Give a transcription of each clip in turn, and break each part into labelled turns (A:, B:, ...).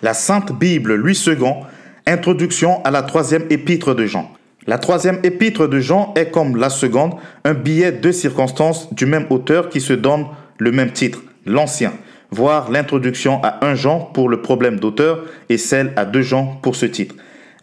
A: La Sainte Bible, Louis II, introduction à la troisième épître de Jean. La troisième épître de Jean est, comme la seconde, un billet de circonstances du même auteur qui se donne le même titre, l'Ancien. Voir l'introduction à 1 Jean pour le problème d'auteur et celle à 2 Jean pour ce titre.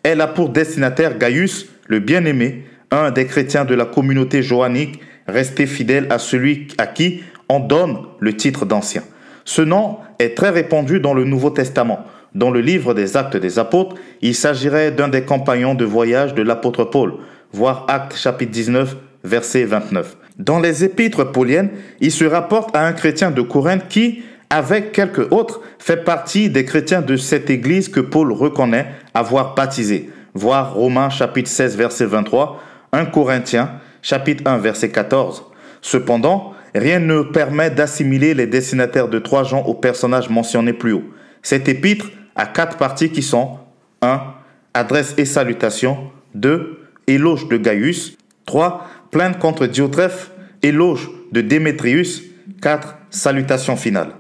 A: Elle a pour destinataire Gaius, le bien-aimé, un des chrétiens de la communauté johannique, resté fidèle à celui à qui on donne le titre d'Ancien. Ce nom est très répandu dans le Nouveau Testament. Dans le livre des Actes des Apôtres, il s'agirait d'un des compagnons de voyage de l'apôtre Paul, voir Actes chapitre 19, verset 29. Dans les épîtres pauliennes, il se rapporte à un chrétien de Corinthe qui, avec quelques autres, fait partie des chrétiens de cette église que Paul reconnaît avoir baptisé. Voir Romains chapitre 16, verset 23, 1 Corinthiens chapitre 1, verset 14. Cependant, rien ne permet d'assimiler les destinataires de 3 Jean aux personnages mentionnés plus haut. Cette épître a 4 parties qui sont 1. Adresse et salutation. 2. Éloge de Gaius. 3. Plainte contre Diotrephe. Éloge de Démétrius. 4. Salutation finale.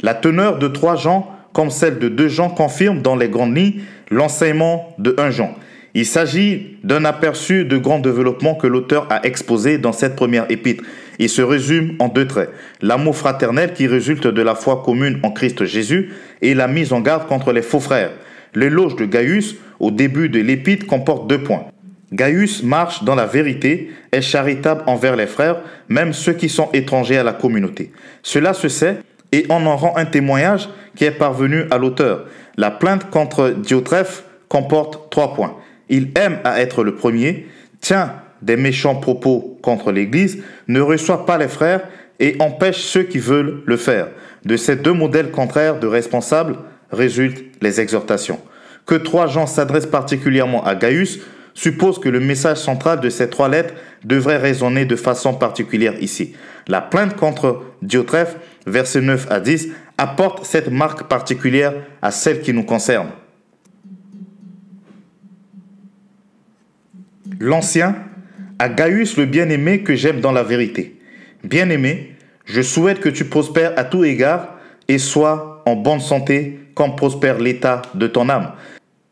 A: La teneur de 3 Jean, comme celle de 2 Jean, confirme dans les grandes lignes l'enseignement de 1 Jean. Il s'agit d'un aperçu de grand développement que l'auteur a exposé dans cette première épître. Il se résume en 2 traits. L'amour fraternel qui résulte de la foi commune en Christ Jésus et la mise en garde contre les faux frères. L'éloge de Gaius au début de l'épître comporte 2 points. Gaius marche dans la vérité, est charitable envers les frères, même ceux qui sont étrangers à la communauté. Cela se sait et on en rend un témoignage qui est parvenu à l'auteur. La plainte contre Diotrephe comporte 3 points. Il aime à être le premier, tient des méchants propos contre l'Église, ne reçoit pas les frères et empêche ceux qui veulent le faire. De ces 2 modèles contraires de responsables résultent les exhortations. Que 3 Jean s'adressent particulièrement à Gaius suppose que le message central de ces 3 lettres devrait résonner de façon particulière ici. La plainte contre Diotrephe, versets 9 à 10, apporte cette marque particulière à celle qui nous concerne. L'Ancien, à Gaius le bien-aimé que j'aime dans la vérité. Bien-aimé, je souhaite que tu prospères à tout égard et sois en bonne santé comme prospère l'état de ton âme.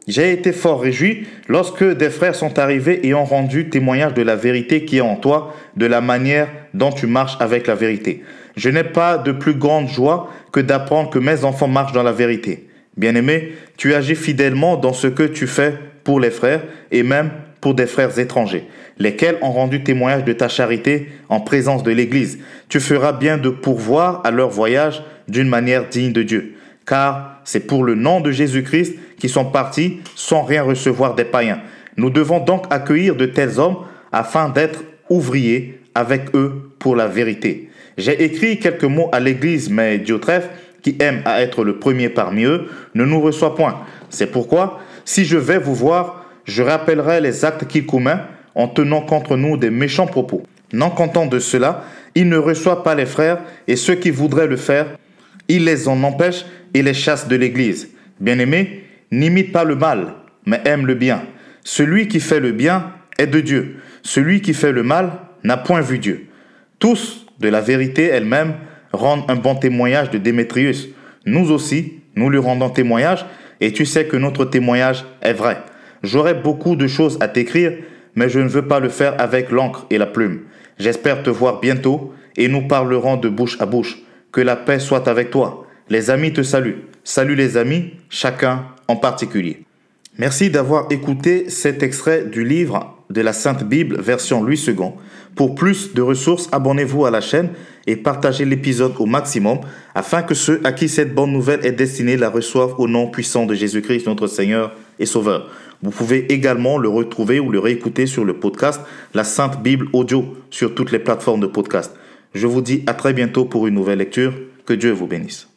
A: J'ai été fort réjoui lorsque des frères sont arrivés et ont rendu témoignage de la vérité qui est en toi, de la manière dont tu marches avec la vérité. Je n'ai pas de plus grande joie que d'apprendre que mes enfants marchent dans la vérité. Bien-aimé, tu agis fidèlement dans ce que tu fais pour les frères et même pour des frères étrangers, lesquels ont rendu témoignage de ta charité en présence de l'Église. Tu feras bien de pourvoir à leur voyage d'une manière digne de Dieu, car c'est pour le nom de Jésus-Christ qu'ils sont partis sans rien recevoir des païens. Nous devons donc accueillir de tels hommes afin d'être ouvriers avec eux pour la vérité. J'ai écrit quelques mots à l'Église, mais Diotrephe, qui aime à être le premier parmi eux, ne nous reçoit point. C'est pourquoi, si je vais vous voir, je rappellerai les actes qu'il commet en tenant contre nous des méchants propos. Non content de cela, il ne reçoit pas les frères et ceux qui voudraient le faire, il les en empêche et les chasse de l'Église. Bien-aimé, n'imite pas le mal, mais aime le bien. Celui qui fait le bien est de Dieu. Celui qui fait le mal n'a point vu Dieu. Tous, de la vérité elle-même, rendent un bon témoignage de Démétrius. Nous aussi, nous lui rendons témoignage et tu sais que notre témoignage est vrai. J'aurais beaucoup de choses à t'écrire, mais je ne veux pas le faire avec l'encre et la plume. J'espère te voir bientôt et nous parlerons de bouche à bouche. Que la paix soit avec toi. Les amis te saluent. Salut les amis, chacun en particulier. Merci d'avoir écouté cet extrait du livre de la Sainte Bible, version Louis II. Pour plus de ressources, abonnez-vous à la chaîne et partagez l'épisode au maximum afin que ceux à qui cette bonne nouvelle est destinée la reçoivent au nom puissant de Jésus-Christ, notre Seigneur et Sauveur. Vous pouvez également le retrouver ou le réécouter sur le podcast La Sainte Bible Audio sur toutes les plateformes de podcast. Je vous dis à très bientôt pour une nouvelle lecture. Que Dieu vous bénisse.